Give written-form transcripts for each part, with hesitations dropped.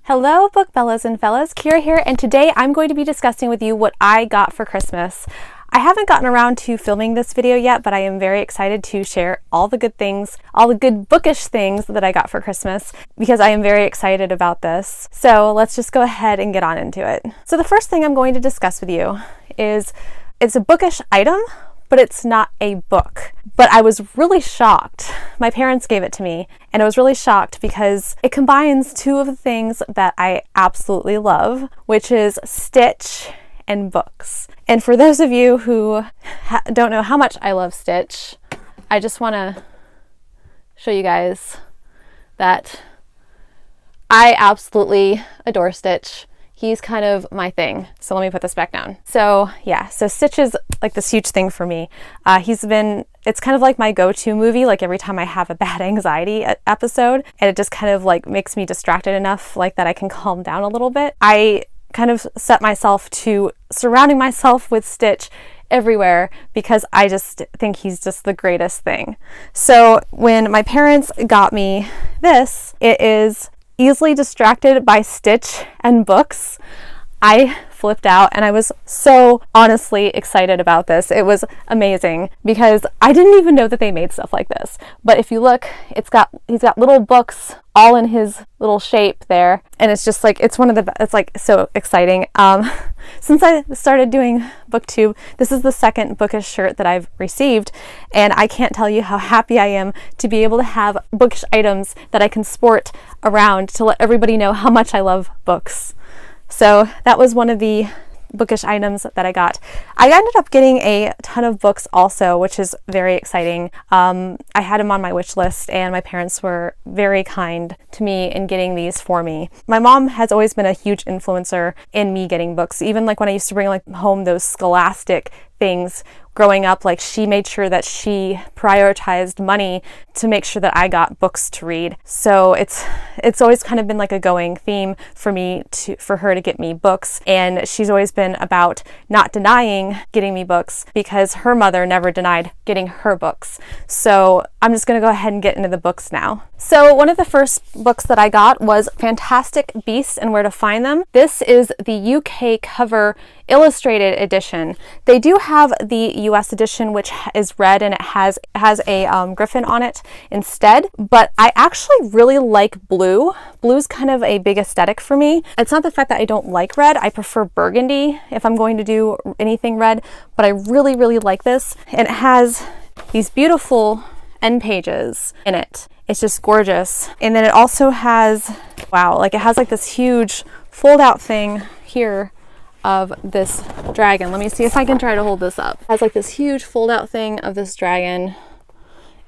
Hello Bookbellas and fellas, Kira here, and today I'm going to be discussing with you what I got for Christmas. I haven't gotten around to filming this video yet, but I am very excited to share all the good things, all the good bookish things that I got for Christmas, because I am very excited about this. So let's just go ahead and get on into it. So the first thing I'm going to discuss with you is it's a bookish item, but it's not a book. But I was really shocked. My parents gave it to me, and I was really shocked because it combines two of the things that I absolutely love, which is Stitch and books. And for those of you who don't know how much I love Stitch, I just want to show you guys that I absolutely adore Stitch. He's kind of my thing. So let me put this back down. So yeah, so Stitch is like this huge thing for me. It's kind of like my go-to movie, like every time I have a bad anxiety episode, and it just kind of like makes me distracted enough like that I can calm down a little bit. I kind of set myself to surrounding myself with Stitch everywhere because I just think he's just the greatest thing. So when my parents got me this, it is easily distracted by Stitch and books. I flipped out and I was so honestly excited about this. It was amazing because I didn't even know that they made stuff like this. But if you look, he's got little books all in his little shape there, and it's just like it's like so exciting. Since I started doing BookTube, this is the second bookish shirt that I've received, and I can't tell you how happy I am to be able to have bookish items that I can sport around to let everybody know how much I love books. So that was one of the bookish items that I got. I ended up getting a ton of books also, which is very exciting. I had them on my wish list, and my parents were very kind to me in getting these for me. My mom has always been a huge influencer in me getting books. Even like when I used to bring like home those Scholastic things growing up, like she made sure that she prioritized money to make sure that I got books to read. So it's always kind of been like a going theme for me for her to get me books, and she's always been about not denying getting me books because her mother never denied getting her books. So I'm just going to go ahead and get into the books now. So one of the first books that I got was Fantastic Beasts and Where to Find Them. This is the UK cover illustrated edition. They do have the US edition, which is red, and it has a griffin on it instead, but I actually really like blue. Blue's kind of a big aesthetic for me. It's not the fact that I don't like red. I prefer burgundy if I'm going to do anything red, but I really, really like this. And it has these beautiful end pages in it. It's just gorgeous. And then it also has, wow, like it has like this huge fold out thing here of this dragon. Let me see if I can try to hold this up. It has like this huge fold out thing of this dragon.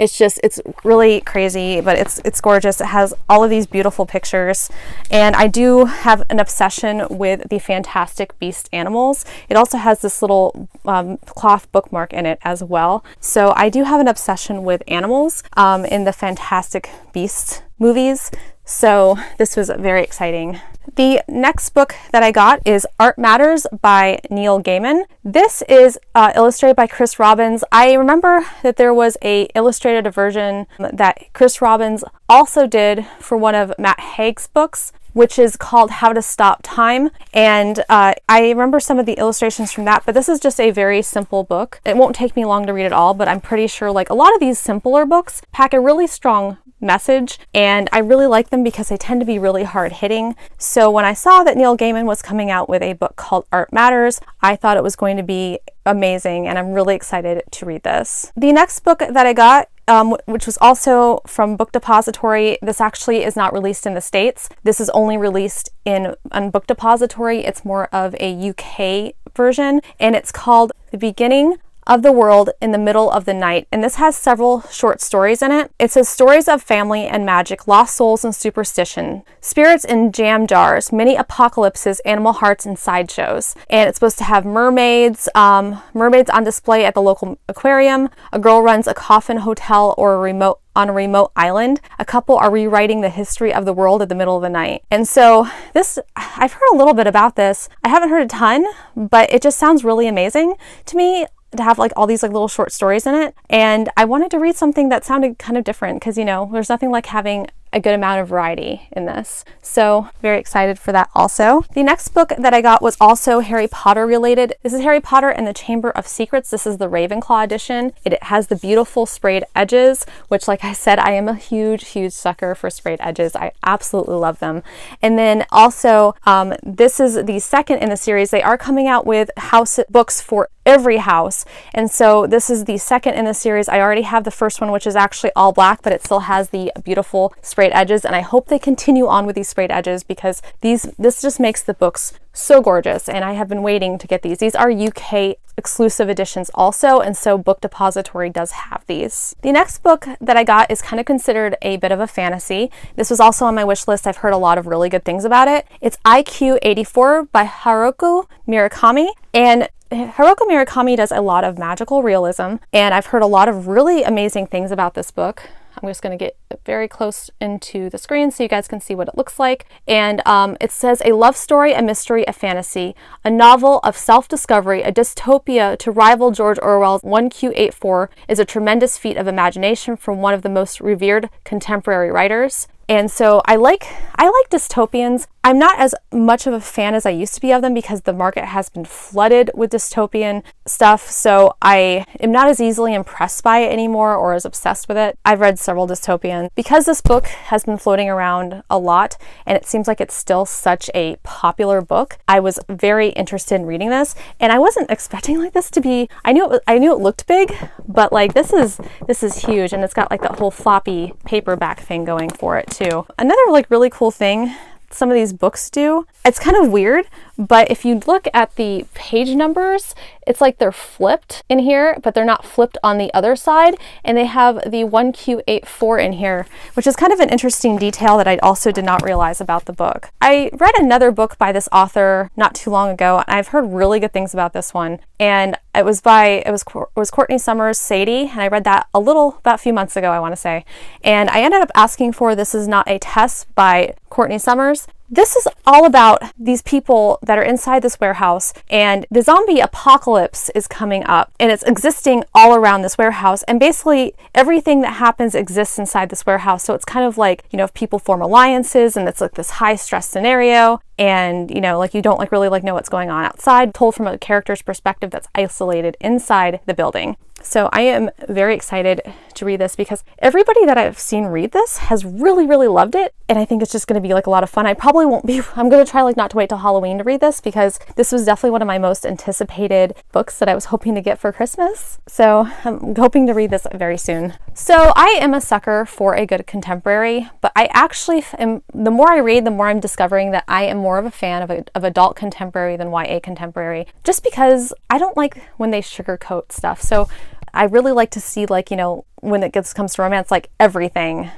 It's really crazy, but it's gorgeous. It has all of these beautiful pictures, and I do have an obsession with the Fantastic Beast animals. It also has this little cloth bookmark in it as well. So I do have an obsession with animals in the Fantastic Beasts movies. So this was very exciting. The next book that I got is Art Matters by Neil Gaiman. This is illustrated by Chris Robbins. I remember that there was a illustrated version that Chris Robbins also did for one of Matt Haig's books, which is called How to Stop Time. And I remember some of the illustrations from that, but this is just a very simple book. It won't take me long to read it all, but I'm pretty sure like a lot of these simpler books pack a really strong message, and I really like them because they tend to be really hard hitting. So when I saw that Neil Gaiman was coming out with a book called Art Matters, I thought it was going to be amazing, and I'm really excited to read this. The next book that I got, which was also from Book Depository, this actually is not released in the States. This is only released on Book Depository. It's more of a UK version, and it's called The Beginning of the World in the Middle of the Night, and this has several short stories in it. It says stories of family and magic, lost souls and superstition, spirits in jam jars, many apocalypses, animal hearts, and sideshows. And it's supposed to have mermaids, mermaids on display at the local aquarium. A girl runs a coffin hotel or on a remote island. A couple are rewriting the history of the world at the middle of the night. And so this, I've heard a little bit about this. I haven't heard a ton, but it just sounds really amazing to me to have like all these like little short stories in it. And I wanted to read something that sounded kind of different because, you know, there's nothing like having a good amount of variety in this. So very excited for that also. The next book that I got was also Harry Potter related. This is Harry Potter and the Chamber of Secrets. This is the Ravenclaw edition. It has the beautiful sprayed edges, which, like I said, I am a huge sucker for sprayed edges. I absolutely love them. And then also, this is the second in the series. They are coming out with house books for every house, and so this is the second in the series. I already have the first one, which is actually all black, but it still has the beautiful sprayed edges, and I hope they continue on with these sprayed edges because this just makes the books so gorgeous, and I have been waiting to get these. These are UK exclusive editions also, and so Book Depository does have these. The next book that I got is kind of considered a bit of a fantasy. This was also on my wish list. I've heard a lot of really good things about it. It's IQ 84 by Haruki Murakami, and Haruki Murakami does a lot of magical realism, and I've heard a lot of really amazing things about this book. I'm just going to get very close into the screen so you guys can see what it looks like. And it says, a love story, a mystery, a fantasy, a novel of self-discovery, a dystopia to rival George Orwell's 1Q84 is a tremendous feat of imagination from one of the most revered contemporary writers. And so I like dystopians. I'm not as much of a fan as I used to be of them because the market has been flooded with dystopian stuff. So I am not as easily impressed by it anymore or as obsessed with it. I've read several dystopians. Because this book has been floating around a lot and it seems like it's still such a popular book, I was very interested in reading this, and I wasn't expecting like this to be, I knew it looked big, but like this is huge, and it's got like that whole floppy paperback thing going for it too. Another like really cool thing some of these books do, it's kind of weird, but if you look at the page numbers, it's like they're flipped in here, but they're not flipped on the other side, and they have the 1Q84 in here, which is kind of an interesting detail that I also did not realize about the book. I read another book by this author not too long ago, and I've heard really good things about this one, and it was Courtney Summers' Sadie, and I read that about a few months ago, I want to say, and I ended up asking for This Is Not a Test by Courtney Summers. This is all about these people that are inside this warehouse, and the zombie apocalypse is coming up, and it's existing all around this warehouse, and basically everything that happens exists inside this warehouse. So it's kind of like, if people form alliances and it's like this high stress scenario, and like you don't really know what's going on outside, told from a character's perspective that's isolated inside the building. So I am very excited to read this because everybody that I've seen read this has really, really loved it. And I think it's just going to be like a lot of fun. I'm going to try not to wait till Halloween to read this because this was definitely one of my most anticipated books that I was hoping to get for Christmas. So I'm hoping to read this very soon. So I am a sucker for a good contemporary, but I actually am, the more I read, the more I'm discovering that I am more of a fan of adult contemporary than YA contemporary, just because I don't like when they sugarcoat stuff. So I really like to see when it comes to romance, like everything,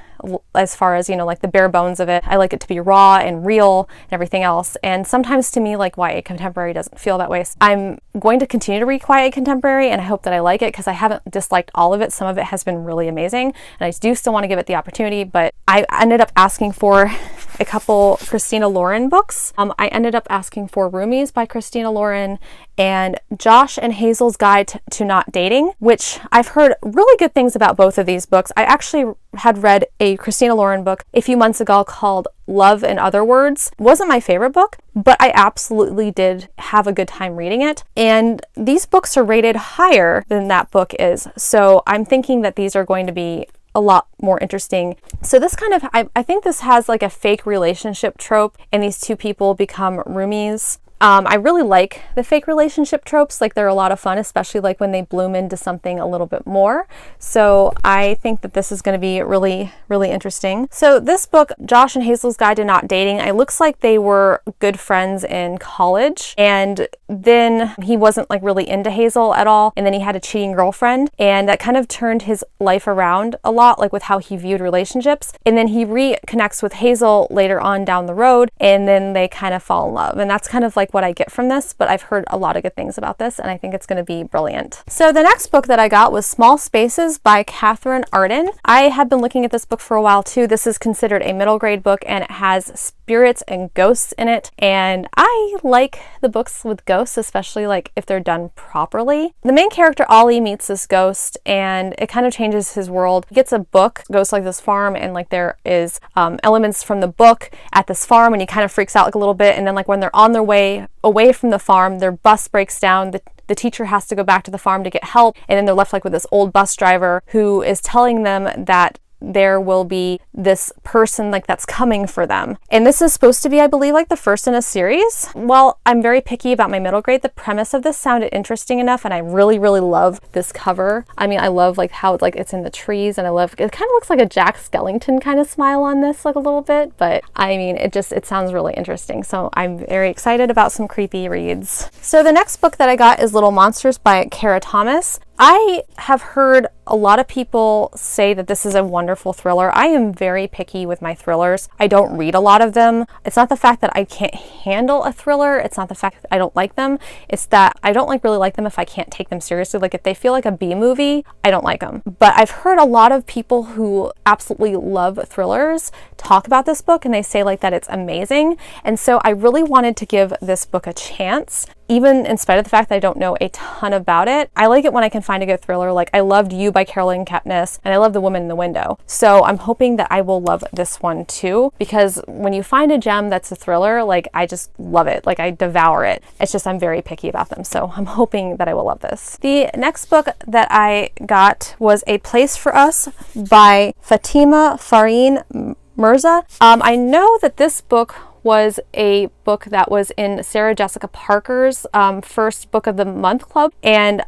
as far as like the bare bones of it. I like it to be raw and real and everything else, and sometimes to me like YA contemporary doesn't feel that way. So I'm going to continue to read YA contemporary, and I hope that I like it because I haven't disliked all of it. Some of it has been really amazing, and I do still want to give it the opportunity, but I ended up asking for a couple Christina Lauren books. I ended up asking for Roomies by Christina Lauren and Josh and Hazel's Guide to Not Dating, which I've heard really good things about both of these books. I actually had read a Christina Lauren book a few months ago called Love in Other Words. It wasn't my favorite book, but I absolutely did have a good time reading it. And these books are rated higher than that book is. So I'm thinking that these are going to be a lot more interesting. So this kind of, I think this has like a fake relationship trope, and these two people become roomies. I really like the fake relationship tropes. Like they're a lot of fun, especially like when they bloom into something a little bit more. So I think that this is going to be really, really interesting. So this book, Josh and Hazel's Guide to Not Dating, it looks like they were good friends in college, and then he wasn't like really into Hazel at all, and then he had a cheating girlfriend, and that kind of turned his life around a lot, like with how he viewed relationships. And then he reconnects with Hazel later on down the road, and then they kind of fall in love, and that's kind of like like what I get from this, but I've heard a lot of good things about this, and I think it's going to be brilliant. So the next book that I got was Small Spaces by Catherine Arden. I have been looking at this book for a while too. This is considered a middle grade book, and it has spirits and ghosts in it, and I like the books with ghosts, especially like if they're done properly. The main character Ollie meets this ghost, and it kind of changes his world. He gets a book, goes to like this farm, and like there is elements from the book at this farm, and he kind of freaks out like a little bit, and then like when they're on their way away from the farm, their bus breaks down. The teacher has to go back to the farm to get help, and then they're left like with this old bus driver who is telling them that there will be this person like that's coming for them. And this is supposed to be, I believe, like the first in a series. Well, I'm very picky about my middle grade. The premise of this sounded interesting enough, and I really, really love this cover. I mean, I love like how it's like it's in the trees, and I love, it kind of looks like a Jack Skellington kind of smile on this, like a little bit, but I mean, it sounds really interesting. So I'm very excited about some creepy reads. So the next book that I got is Little Monsters by Kara Thomas. I have heard a lot of people say that this is a wonderful thriller. I am very picky with my thrillers. I don't read a lot of them. It's not the fact that I can't handle a thriller. It's not the fact that I don't like them. It's that I don't really like them if I can't take them seriously. Like if they feel like a B movie, I don't like them. But I've heard a lot of people who absolutely love thrillers talk about this book, and they say like that it's amazing. And so I really wanted to give this book a chance, even in spite of the fact that I don't know a ton about it. I like it when I can find a good thriller. Like I loved You by Caroline Kepnes, and I love The Woman in the Window. So I'm hoping that I will love this one too, because when you find a gem that's a thriller, like I just love it. Like I devour it. It's just I'm very picky about them. So I'm hoping that I will love this. The next book that I got was A Place for Us by Fatima Farine Mirza. I know that this book was a book that was in Sarah Jessica Parker's first book of the month club, and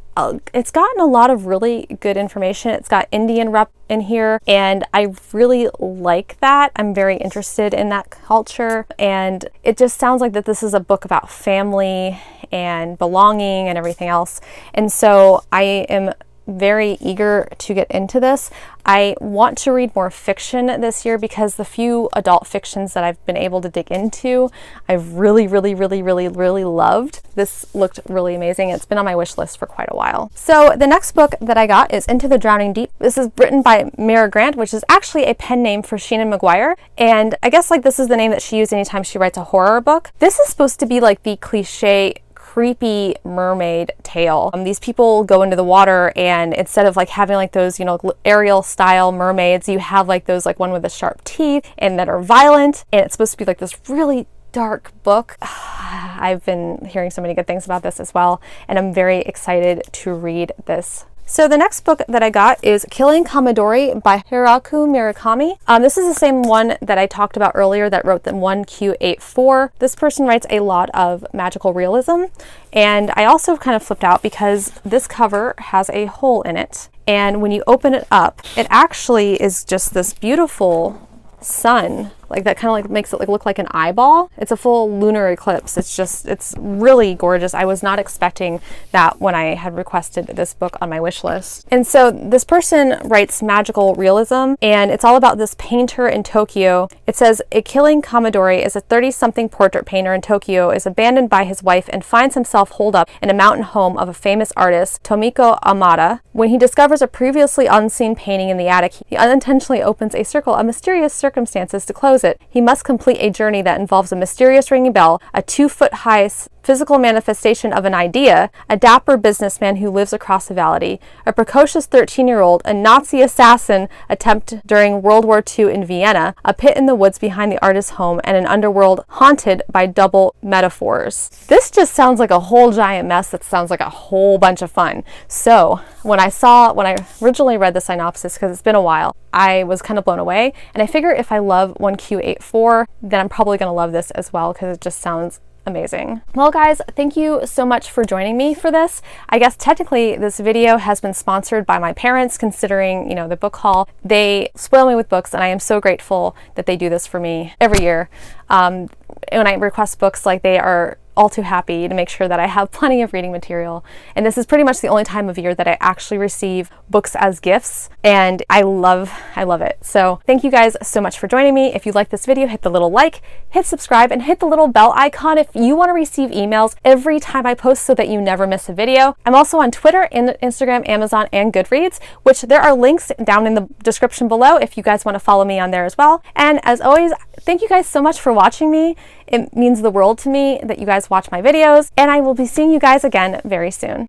it's gotten a lot of really good information. It's got Indian rep in here, and I really like that. I'm very interested in that culture, and it just sounds like that this is a book about family and belonging and everything else. And so I am very eager to get into this. I want to read more fiction this year, because the few adult fictions that I've been able to dig into, I've really loved. This looked really amazing. It's been on my wish list for quite a while. So the next book that I got is Into the Drowning Deep. This is written by Mara Grant, which is actually a pen name for Sheena McGuire. And I guess like this is the name that she used anytime she writes a horror book. This is supposed to be like the cliche creepy mermaid tale. These people go into the water, and instead of like having like those, you know, Ariel style mermaids, you have like those like one with the sharp teeth and that are violent, and it's supposed to be like this really dark book. I've been hearing so many good things about this as well, and I'm very excited to read this. So the next book that I got is Killing Kamidori by Hiraku Murakami. This is the same one that I talked about earlier that wrote the 1Q84. This person writes a lot of magical realism, and I also kind of flipped out because this cover has a hole in it, and when you open it up, it actually is just this beautiful sun, like that kind of like makes it like look like an eyeball. It's a full lunar eclipse. It's really gorgeous. I was not expecting that when I had requested this book on my wish list. And so this person writes magical realism, and it's all about this painter in Tokyo. It says, a Killing Kamidori is a 30-something portrait painter in Tokyo, is abandoned by his wife and finds himself holed up in a mountain home of a famous artist, Tomiko Amada. When he discovers a previously unseen painting in the attic, he unintentionally opens a circle of mysterious circumstances to close it. He must complete a journey that involves a mysterious ringing bell, a 2-foot-high physical manifestation of an idea, a dapper businessman who lives across the valley, a precocious 13-year-old, a Nazi assassin attempt during World War II in Vienna, a pit in the woods behind the artist's home, and an underworld haunted by double metaphors. This just sounds like a whole giant mess that sounds like a whole bunch of fun. So when I originally read the synopsis, because it's been a while, I was kind of blown away, and I figure if I love 1Q84, then I'm probably going to love this as well, because it just sounds amazing. Well guys, thank you so much for joining me for this. I guess technically this video has been sponsored by my parents, considering, you know, the book haul. They spoil me with books, and I am so grateful that they do this for me every year. When I request books, like they are all too happy to make sure that I have plenty of reading material. And this is pretty much the only time of year that I actually receive books as gifts, and I love it. So thank you guys so much for joining me. If you like this video, hit the little like, hit subscribe, and hit the little bell icon if you want to receive emails every time I post so that you never miss a video. I'm also on Twitter, Instagram, Amazon, and Goodreads, which there are links down in the description below if you guys want to follow me on there as well. And as always, thank you guys so much for watching me. It means the world to me that you guys watch my videos, and I will be seeing you guys again very soon.